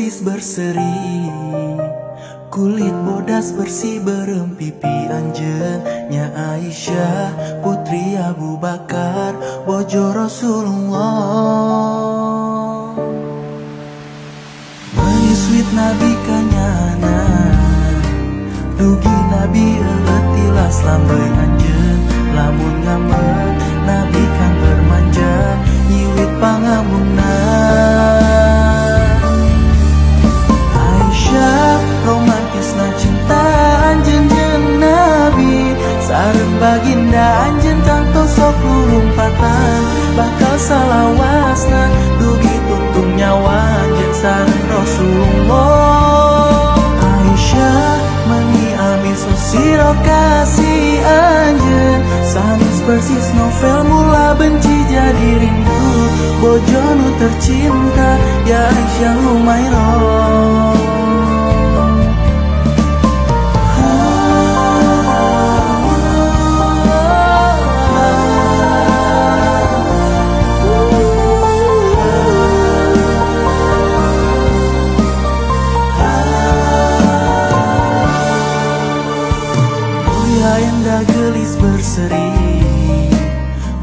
gelis berseri, kulit bodas bersih berem pipi anjeun. Nya Aisyah putri Abu Bakar bojo Rasulullah. Menyuswit Nabi kanyana, dugi Nabi eueuh tilas lambai anjeun. Lamun ngamet Nabi kan bermanja, nyiwit pangamunna. Aisyah romantisna cinta anjeun jeung Nabi, sareng baginda anjeun kantos sok lurumpatan. Bakal salawasna dugi tuntung nyawa anjeun sareng Rasulullah. Aisyah mengiami sosiro kasih anjeun, sanes persis novel mula benci jadi rindu. Bojo nu tercinta ya Aisyah Humairah. Gelis berseri,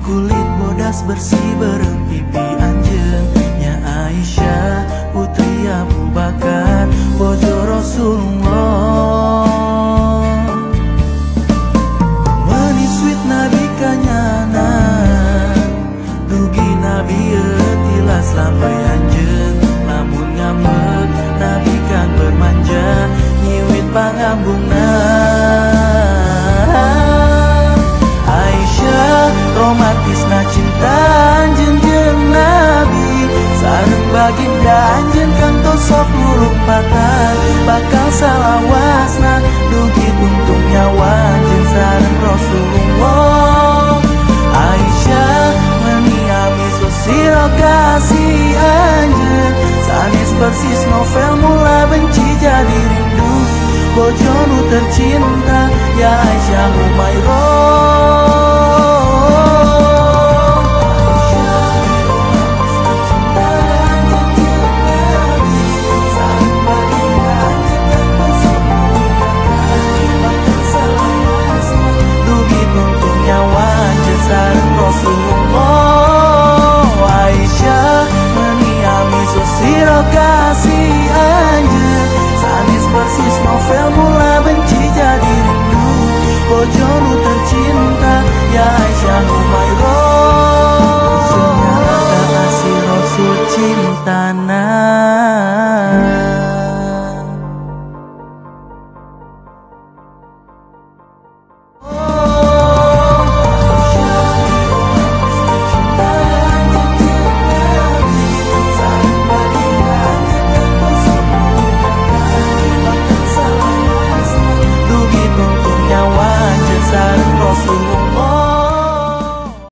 kulit bodas bersih berem pipi anjeun. Nya Aisyah putri Abu Bakar bojo Rasulullah. Manis sweet Nabi kanyana, dugi Nabi tilas lambai anjeun. Lamun ngamet Nabi kan bermanja, nyiwit pangambungna. Romantisna cinta anjeun jeung Nabi, sareng baginda anjeun kantos sok lurumpatan. Bakal salawasna dugi tuntung nyawa anjeun sareng Rasulullah. Aisyah mengiami sosiro kasih anjeun, sanes persis novel mula benci jadi rindu. Bojo nu tercinta ya Aisyah Humairah. Aisyah mengiami sosiro kasih anjeun, sanes persis novel mula benci jadi rindu. Bojo nu tercinta ya Aisyah.